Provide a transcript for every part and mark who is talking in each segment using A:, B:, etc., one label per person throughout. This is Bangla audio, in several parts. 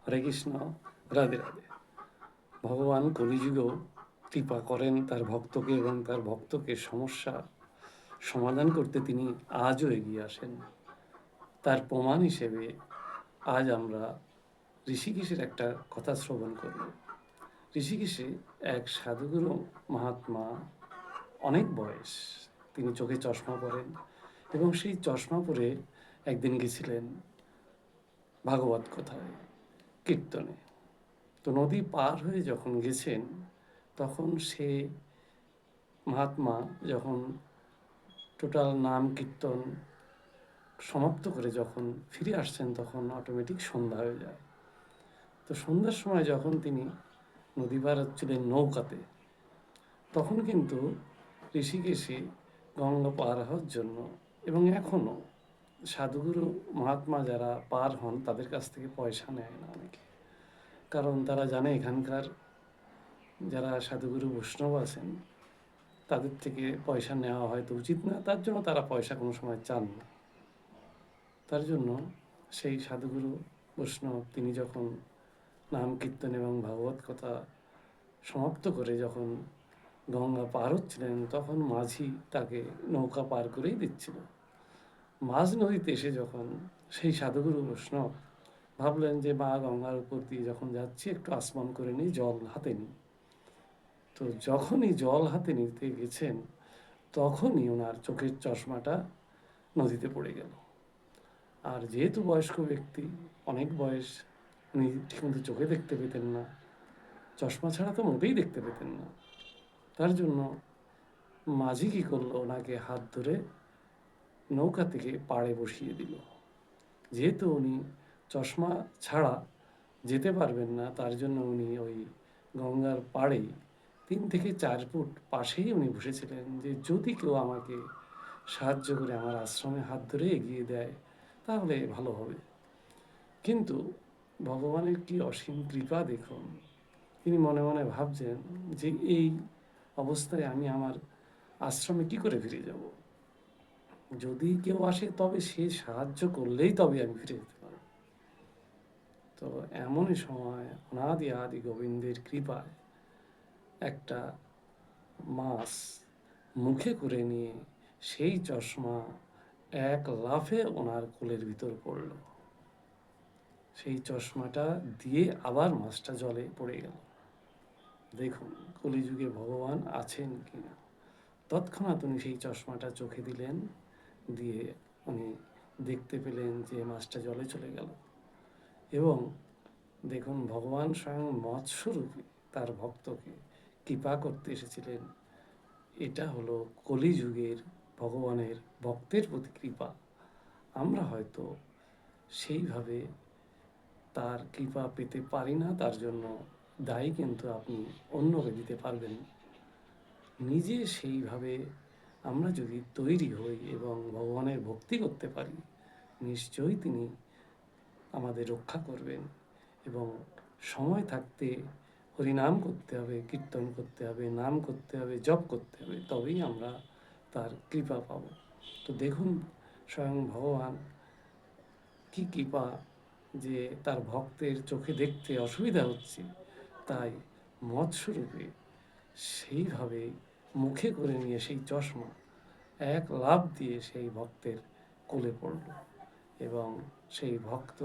A: হরে কৃষ্ণ, রাধে রাধে। ভগবান কলিযুগেও কৃপা করেন তার ভক্তকে এবং তার ভক্তকে সমস্যা সমাধান করতে তিনি আজও এগিয়ে আসেন। তার প্রমাণ হিসেবে আজ আমরা ঋষিকেশের একটা কথা শ্রবণ করব। ঋষিকেশে এক সাধুগুরু মহাত্মা, অনেক বয়স, তিনি চোখে চশমা পরেন এবং সেই চশমা পরে একদিন গেছিলেন ভাগবত কথায়, কীর্তনে। তো নদী পার হয়ে যখন গেছেন তখন সে মহাত্মা যখন টোটাল নাম কীর্তন সমাপ্ত করে যখন ফিরে আসছেন তখন অটোমেটিক সন্ধ্যা হয়ে যায়। তো সন্ধ্যার সময় যখন তিনি নদী পার হচ্ছিলেন নৌকাতে, তখন কিন্তু ঋষিকেশে গঙ্গা পার হওয়ার জন্য এবং এখনও সাধুগুরু মহাত্মা যারা পার হন তাদের কাছ থেকে পয়সা নেয় না অনেকে, কারণ তারা জানে এখানকার যারা সাধুগুরু বৈষ্ণব আছেন তাদের থেকে পয়সা নেওয়া হয়তো উচিত না, তার জন্য তারা পয়সা কোনো সময় চান না। তার জন্য সেই সাধুগুরু বৈষ্ণব তিনি যখন নাম কীর্তন এবং ভাগবত কথা সমাপ্ত করে যখন গঙ্গা পার হচ্ছিলেন তখন মাঝি তাকে নৌকা পার করেই দিচ্ছিল। মাঝ নদীতে এসে যখন সেই সাধুগুরু বৈষ্ণব ভাবলেন যে মা গঙ্গার উপর দিয়ে যখন যাচ্ছি একটু আসমান করে নিই, জল হাতে নিই। তো যখনই জল হাতে নিতে গেছেন তখনই ওনার চোখের চশমাটা নদীতে পড়ে গেল। আর যেহেতু বয়স্ক ব্যক্তি, অনেক বয়স, উনি ঠিকমতো চোখে দেখতে পেতেন না, চশমা ছাড়া তো মোটেই দেখতে পেতেন না। তার জন্য মাঝি কী করলো, ওনাকে হাত ধরে নৌকা থেকে পাড়ে বসিয়ে দিল। যেহেতু উনি চশমা ছাড়া যেতে পারবেন না, তার জন্য উনি ওই গঙ্গার পাড়েই 3 থেকে 4 ফুট পাশেই উনি বসেছিলেন যে যদি কেউ আমাকে সাহায্য করে আমার আশ্রমে হাত ধরে এগিয়ে দেয় তাহলে ভালো হবে। কিন্তু ভগবানের কি অসীম কৃপা দেখুন, তিনি মনে মনে ভাবছেন যে এই অবস্থায় আমি আমার আশ্রমে কি করে ফিরে যাব, যদি কেউ আসে তবে সে সাহায্য করলেই তবে আমি ফিরে যেতে পারব। তো এমনই সময় অনাদি আদি গোবিন্দের কৃপায় একটা মাছ মুখে করে নিয়ে সেই চশমা এক লাফে ওনার কোলের ভিতর পড়ল। সেই চশমাটা দিয়ে আবার মাছটা জলে পড়ে গেল। দেখুন কলিযুগে ভগবান আছেন কিনা। তৎক্ষণাৎ উনি সেই চশমাটা চোখে দিলেন, দিয়ে উনি দেখতে পেলেন যে মাছটা জলে চলে গেল। এবং দেখুন ভগবান স্বয়ং মৎস্যরূপে তার ভক্তকে কৃপা করতে এসেছিলেন। এটা হলো কলিযুগের ভগবানের ভক্তের প্রতি কৃপা। আমরা হয়তো সেইভাবে তার কৃপা পেতে পারি না, তার জন্য দায়ী কিন্তু আপনি অন্যকে দিতে পারবেন। নিজে সেইভাবে আমরা যদি তৈরি হই এবং ভগবানের ভক্তি করতে পারি, নিশ্চয়ই তিনি আমাদের রক্ষা করবেন। এবং সময় থাকতে হরিনাম করতে হবে, কীর্তন করতে হবে, নাম করতে হবে, জপ করতে হবে, তবেই আমরা তার কৃপা পাব। তো দেখুন স্বয়ং ভগবান কি কৃপা, যে তার ভক্তের চোখে দেখতে অসুবিধা হচ্ছে তাই মৎস্যরূপে সেইভাবে মুখে করে নিয়ে সেই চশমা এক লাফ দিয়ে সেই ভক্তের কোলে পড়ল এবং সেই ভক্ত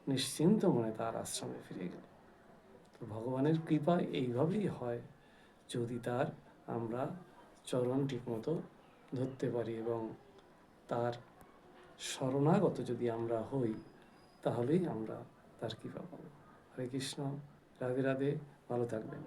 A: নিশ্চিন্ত মনে তার আশ্রমে ফিরে গেল। তো ভগবানের কৃপা এইভাবেই হয় যদি তার আমরা চরণ ঠিকমতো ধরতে পারি এবং তার শরণাগত যদি আমরা হই তাহলেই আমরা তার কৃপা পাবো। হরে কৃষ্ণ, রাধে রাধে, ভালো থাকবেন।